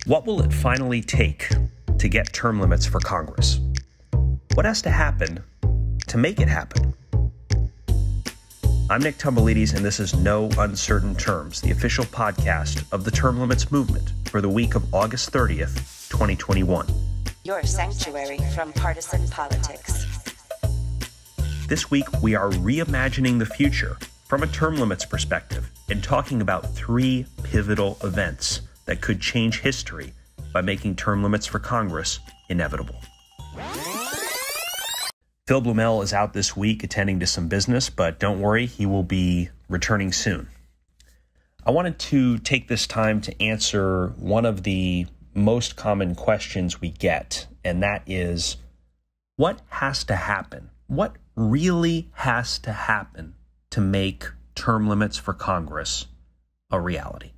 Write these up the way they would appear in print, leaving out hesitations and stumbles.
What will it finally take to get term limits for Congress? What has to happen to make it happen? I'm Nick Tomboulides, and this is No Uncertain Terms, the official podcast of the term limits movement for the week of August 30th, 2021. Your sanctuary from partisan politics. This week, we are reimagining the future from a term limits perspective and talking about three pivotal events that could change history by making term limits for Congress inevitable. Phil Blumel is out this week attending to some business, but don't worry, he will be returning soon. I wanted to take this time to answer one of the most common questions we get, and that is, what has to happen? What really has to happen to make term limits for Congress a reality?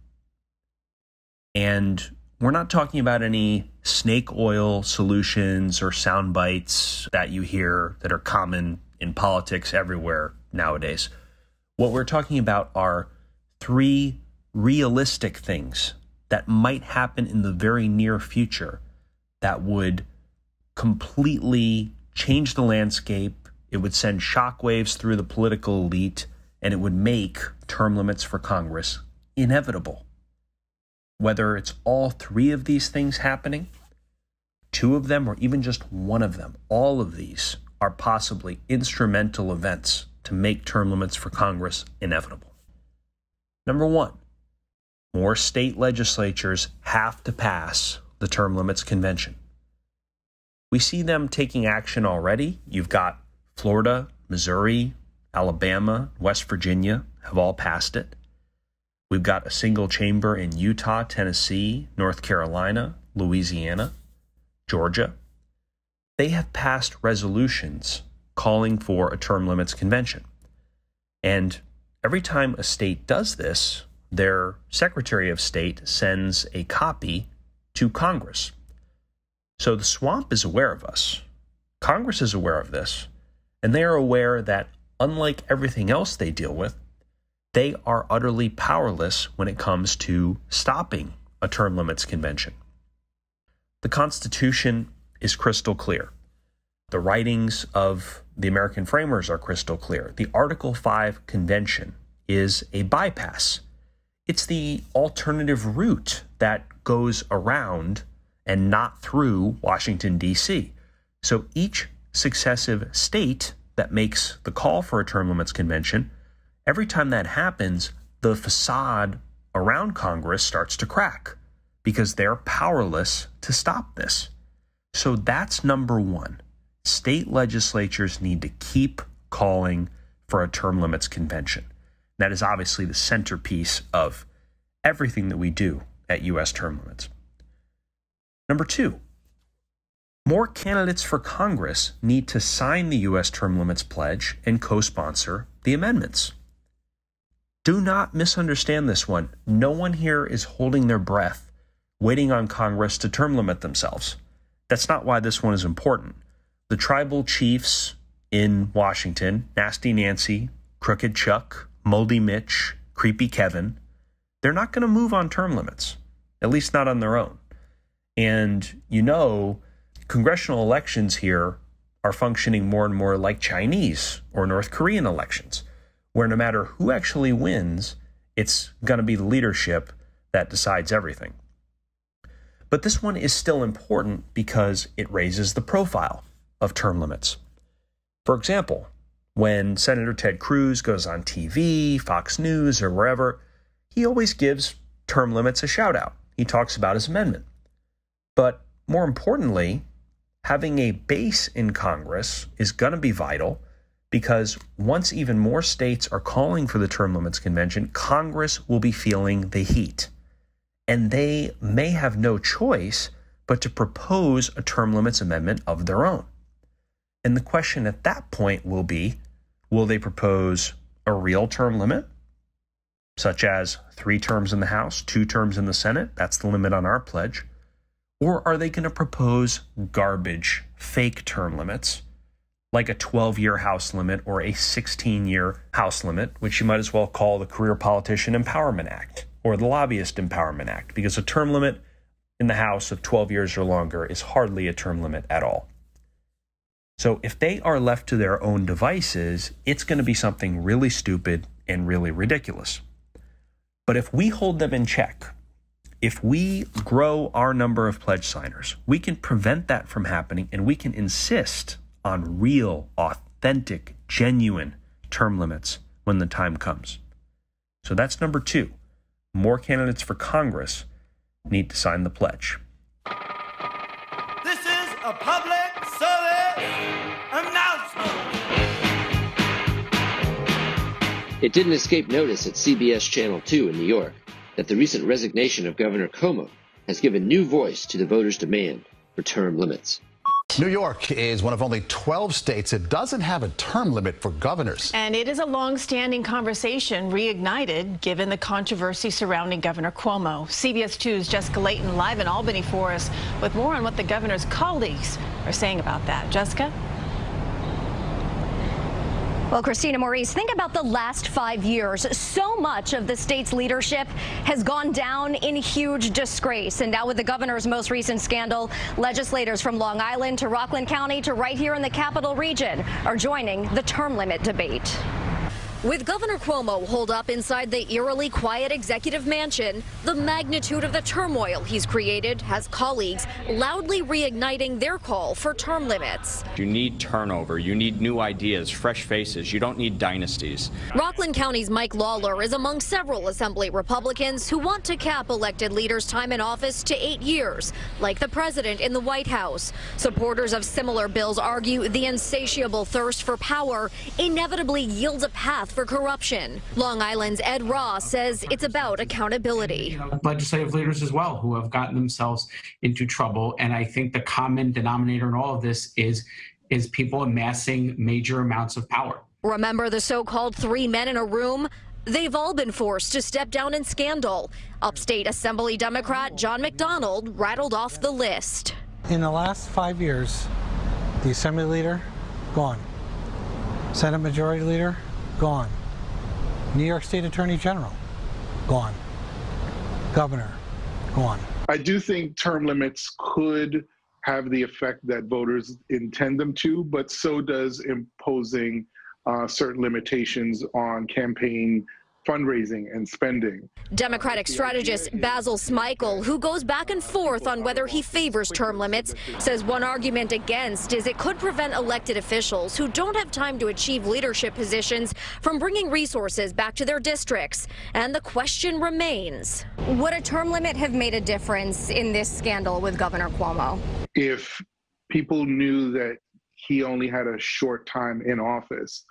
And we're not talking about any snake oil solutions or sound bites that you hear that are common in politics everywhere nowadays. What we're talking about are three realistic things that might happen in the very near future that would completely change the landscape. It would send shockwaves through the political elite, and it would make term limits for Congress inevitable. Whether it's all three of these things happening, two of them, or even just one of them, all of these are possibly instrumental events to make term limits for Congress inevitable. Number one, more state legislatures have to pass the term limits convention. We see them taking action already. You've got Florida, Missouri, Alabama, West Virginia have all passed it. We've got a single chamber in Utah, Tennessee, North Carolina, Louisiana, Georgia. They have passed resolutions calling for a term limits convention. And every time a state does this, their Secretary of State sends a copy to Congress. So the swamp is aware of us. Congress is aware of this. And they are aware that, unlike everything else they deal with, they are utterly powerless when it comes to stopping a term limits convention. The Constitution is crystal clear. The writings of the American framers are crystal clear. The Article 5 convention is a bypass. It's the alternative route that goes around and not through Washington, D.C. So each successive state that makes the call for a term limits convention, every time that happens, the facade around Congress starts to crack because they're powerless to stop this. So that's number one. State legislatures need to keep calling for a term limits convention. That is obviously the centerpiece of everything that we do at U.S. term limits. Number two, more candidates for Congress need to sign the U.S. term limits pledge and co-sponsor the amendments. Do not misunderstand this one. No one here is holding their breath, waiting on Congress to term limit themselves. That's not why this one is important. The tribal chiefs in Washington, Nasty Nancy, Crooked Chuck, Moldy Mitch, Creepy Kevin, they're not going to move on term limits, at least not on their own. And congressional elections here are functioning more and more like Chinese or North Korean elections, where no matter who actually wins, it's going to be the leadership that decides everything. But this one is still important because it raises the profile of term limits. For example, when Senator Ted Cruz goes on TV, Fox News, or wherever, he always gives term limits a shout out. He talks about his amendment. But more importantly, having a base in Congress is going to be vital, because once even more states are calling for the term limits convention, Congress will be feeling the heat. And they may have no choice but to propose a term limits amendment of their own. And the question at that point will be, will they propose a real term limit, such as 3 terms in the House, 2 terms in the Senate? That's the limit on our pledge. Or are they going to propose garbage, fake term limits, like a 12-year House limit or a 16-year House limit, which you might as well call the Career Politician Empowerment Act or the Lobbyist Empowerment Act, because a term limit in the House of 12 years or longer is hardly a term limit at all. So if they are left to their own devices, it's going to be something really stupid and really ridiculous. But if we hold them in check, if we grow our number of pledge signers, we can prevent that from happening, and we can insist on real, authentic, genuine term limits when the time comes. So that's number 2. More candidates for Congress need to sign the pledge. This is a public service announcement. It didn't escape notice at CBS Channel 2 in New York that the recent resignation of Governor Cuomo has given new voice to the voters' demand for term limits. New York is one of only 12 states that doesn't have a term limit for governors. And it is a long-standing conversation reignited given the controversy surrounding Governor Cuomo. CBS 2's Jessica Layton live in Albany for us with more on what the governor's colleagues are saying about that. Jessica? Well, Christina, Maurice, think about the last 5 years. So much of the state's leadership has gone down in huge disgrace. And now with the governor's most recent scandal, legislators from Long Island to Rockland County to right here in the Capital Region are joining the term limit debate. With Governor Cuomo holed up inside the eerily quiet executive mansion, the magnitude of the turmoil he's created has colleagues loudly reigniting their call for term limits. You need turnover. You need new ideas, fresh faces. You don't need dynasties. Rockland County's Mike Lawler is among several Assembly Republicans who want to cap elected leaders' time in office to 8 years, like the president in the White House. Supporters of similar bills argue the insatiable thirst for power inevitably yields a path for corruption. Long Island's Ed Ross says it's about accountability. Legislative leaders as well who have gotten themselves into trouble, and I think the common denominator in all of this is people amassing major amounts of power. Remember the so-called 3 men in a room? They've all been forced to step down in scandal. Upstate Assembly Democrat John McDonald rattled off the list. In the last 5 years, the Assembly leader, gone. Senate Majority Leader, gone. New York State Attorney General, gone. Governor, gone. I do think term limits could have the effect that voters intend them to, but so does imposing certain limitations on campaign fundraising and spending. Democratic strategist Basil Smikle, who goes back and forth on whether he favors term limits, says one argument against is it could prevent elected officials who don't have time to achieve leadership positions from bringing resources back to their districts. And the question remains. Would a term limit have made a difference in this scandal with Governor Cuomo? If people knew that he only had a short time in office,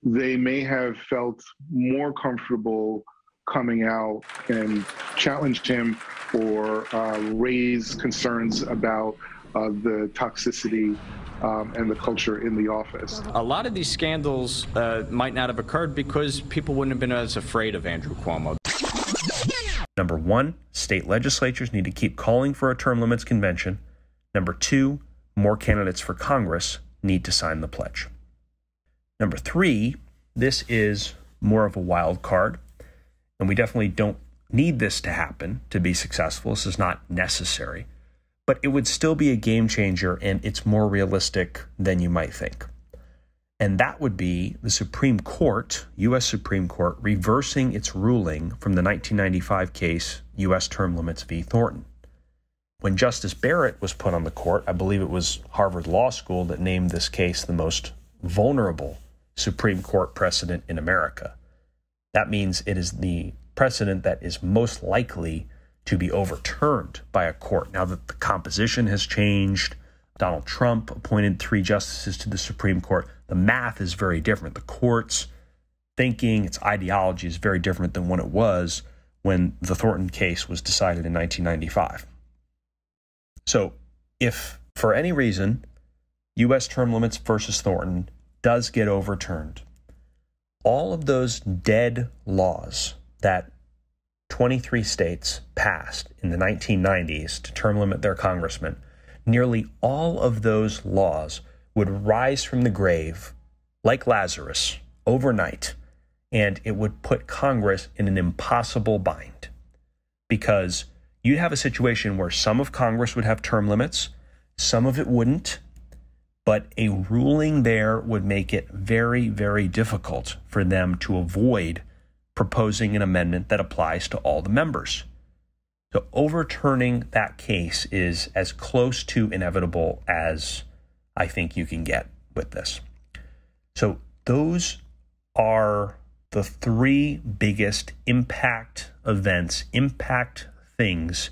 they may have felt more comfortable coming out and challenge him or raise concerns about the toxicity and the culture in the office. A lot of these scandals might not have occurred because people wouldn't have been as afraid of Andrew Cuomo. Number 1, state legislatures need to keep calling for a term limits convention. Number 2, more candidates for Congress need to sign the pledge. Number 3, this is more of a wild card, and we definitely don't need this to happen to be successful. This is not necessary, but it would still be a game changer, and it's more realistic than you might think. And that would be the Supreme Court, U.S. Supreme Court, reversing its ruling from the 1995 case, U.S. Term Limits v. Thornton. When Justice Barrett was put on the court, I believe it was Harvard Law School that named this case the most vulnerable Supreme Court precedent in America. That means it is the precedent that is most likely to be overturned by a court. Now that the composition has changed, Donald Trump appointed 3 justices to the Supreme Court, the math is very different. The court's thinking, its ideology is very different than what it was when the Thornton case was decided in 1995. So if for any reason U.S. term limits versus Thornton does get overturned, all of those dead laws that 23 states passed in the 1990s to term limit their congressmen, nearly all of those laws would rise from the grave like Lazarus overnight, and it would put Congress in an impossible bind because you'd have a situation where some of Congress would have term limits, some of it wouldn't, but a ruling there would make it very, very difficult for them to avoid proposing an amendment that applies to all the members. So overturning that case is as close to inevitable as I think you can get with this. So those are the three biggest impact events, impact things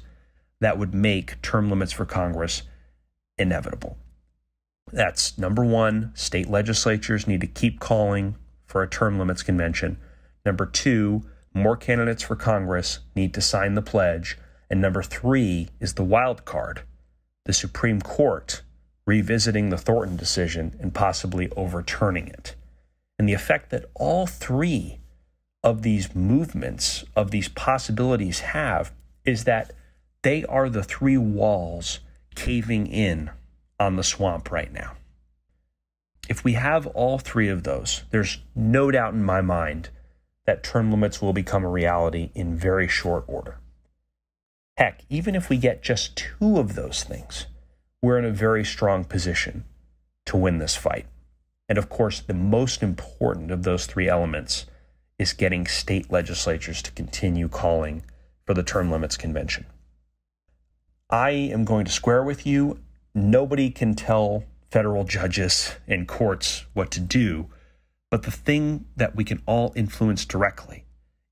that would make term limits for Congress inevitable. That's number one, state legislatures need to keep calling for a term limits convention. Number two, more candidates for Congress need to sign the pledge. And number three is the wild card, the Supreme Court revisiting the Thornton decision and possibly overturning it. And the effect that all three of these movements, of these possibilities have, is that they are the three walls caving in on the swamp right now. If we have all three of those, there's no doubt in my mind that term limits will become a reality in very short order. Heck, even if we get just two of those things, we're in a very strong position to win this fight. And of course, the most important of those three elements is getting state legislatures to continue calling for the term limits convention. I am going to square with you. Nobody can tell federal judges and courts what to do, but the thing that we can all influence directly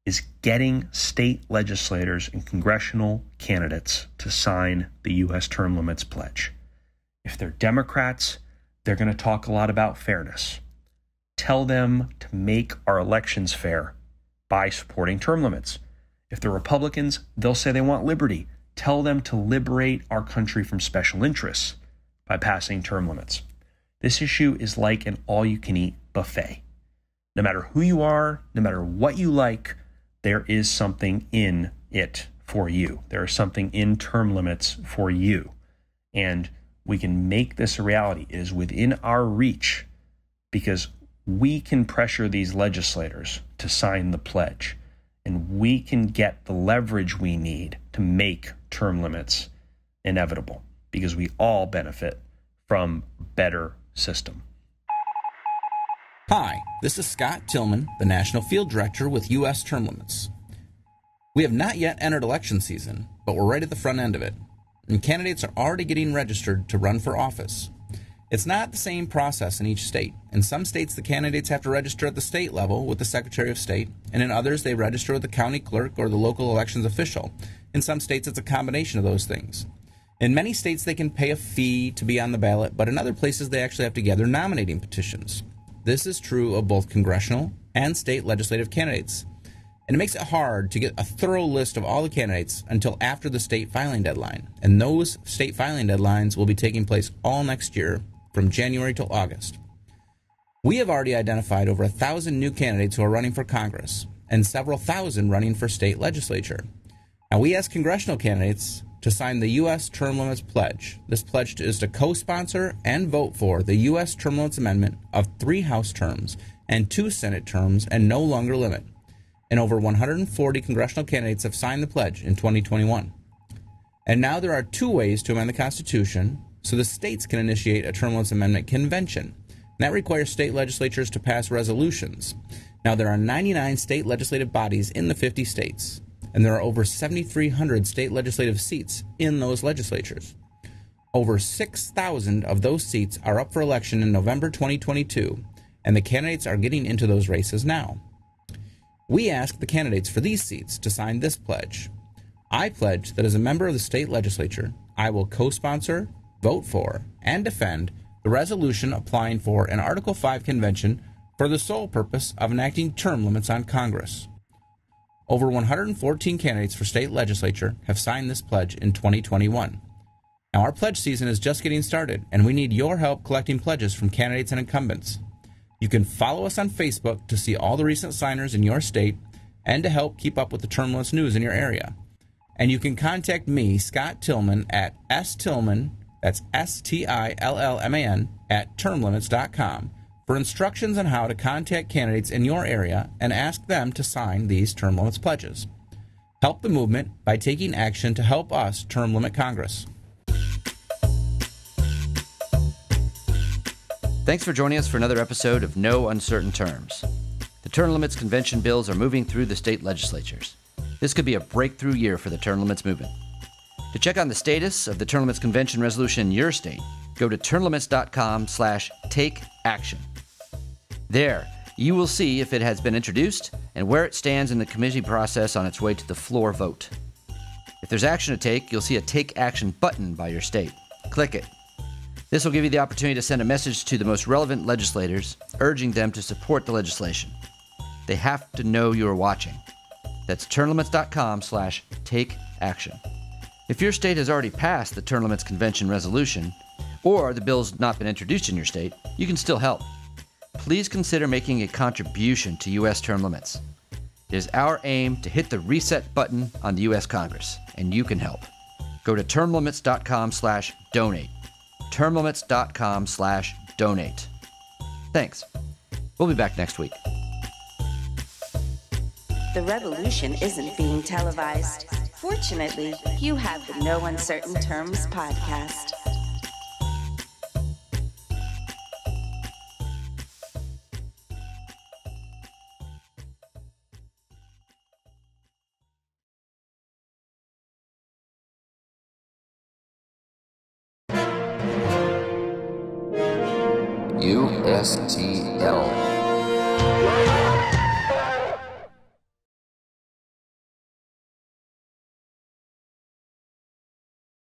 is getting state legislators and congressional candidates to sign the U.S. term limits pledge. If they're Democrats, they're going to talk a lot about fairness. Tell them to make our elections fair by supporting term limits. If they're Republicans, they'll say they want liberty. Tell them to liberate our country from special interests by passing term limits. This issue is like an all-you-can-eat buffet. No matter who you are, no matter what you like, there is something in it for you. There is something in term limits for you. And we can make this a reality. It is within our reach because we can pressure these legislators to sign the pledge, and we can get the leverage we need to make term limits inevitable because we all benefit from a better system. Hi, this is Scott Tillman, the National Field Director with U.S. Term Limits. We have not yet entered election season, but we're right at the front end of it, and candidates are already getting registered to run for office. It's not the same process in each state. In some states, the candidates have to register at the state level with the Secretary of State, and in others, they register with the county clerk or the local elections official. In some states, it's a combination of those things. In many states, they can pay a fee to be on the ballot, but in other places, they actually have to gather nominating petitions. This is true of both congressional and state legislative candidates, and it makes it hard to get a thorough list of all the candidates until after the state filing deadline, and those state filing deadlines will be taking place all next year from January till August. We have already identified over 1,000 new candidates who are running for Congress and several thousand running for state legislature. Now, we ask congressional candidates to sign the U.S. Term Limits Pledge. This pledge is to co-sponsor and vote for the U.S. Term Limits Amendment of 3 House terms and 2 Senate terms and no longer limit. And over 140 congressional candidates have signed the pledge in 2021. And now there are 2 ways to amend the Constitution so the states can initiate a term limits amendment convention. And that requires state legislatures to pass resolutions. Now there are 99 state legislative bodies in the 50 states, and there are over 7,300 state legislative seats in those legislatures. Over 6,000 of those seats are up for election in November 2022, and the candidates are getting into those races now. We ask the candidates for these seats to sign this pledge. I pledge that as a member of the state legislature, I will co-sponsor, vote for, and defend the resolution applying for an Article 5 convention for the sole purpose of enacting term limits on Congress. Over 114 candidates for state legislature have signed this pledge in 2021. Now, our pledge season is just getting started, and we need your help collecting pledges from candidates and incumbents. You can follow us on Facebook to see all the recent signers in your state and to help keep up with the term limits news in your area. And you can contact me, Scott Tillman, at stillman, that's S-T-I-L-L-M-A-N, at termlimits.com for instructions on how to contact candidates in your area and ask them to sign these term limits pledges. Help the movement by taking action to help us term limit Congress. Thanks for joining us for another episode of No Uncertain Terms. The term limits convention bills are moving through the state legislatures. This could be a breakthrough year for the term limits movement. To check on the status of the term limits convention resolution in your state, go to termlimits.com/takeaction. There, you will see if it has been introduced and where it stands in the committee process on its way to the floor vote. If there's action to take, you'll see a Take Action button by your state. Click it. This will give you the opportunity to send a message to the most relevant legislators, urging them to support the legislation. They have to know you are watching. That's termlimits.com/takeaction. If your state has already passed the Term Limits Convention resolution, or the bill's not been introduced in your state, you can still help. Please consider making a contribution to U.S. term limits. It is our aim to hit the reset button on the U.S. Congress, and you can help. Go to termlimits.com/donate. termlimits.com/donate. Thanks. We'll be back next week. The revolution isn't being televised. Fortunately, you have the No Uncertain Terms podcast. USTL.